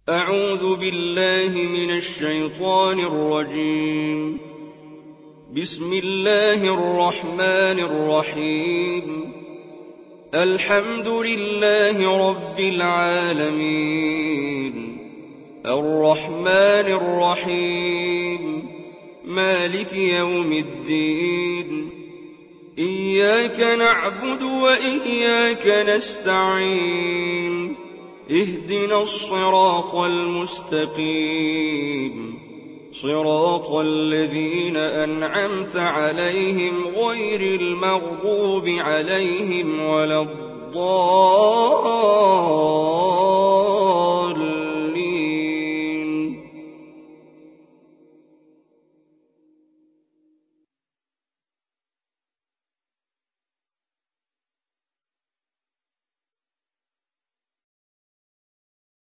أعوذ بالله من الشيطان الرجيم. بسم الله الرحمن الرحيم. الحمد لله رب العالمين، الرحمن الرحيم، مالك يوم الدين، إياك نعبد وإياك نستعين، اهدنا الصراط المستقيم، صراط الذين أنعمت عليهم غير المغضوب عليهم ولا الضالين.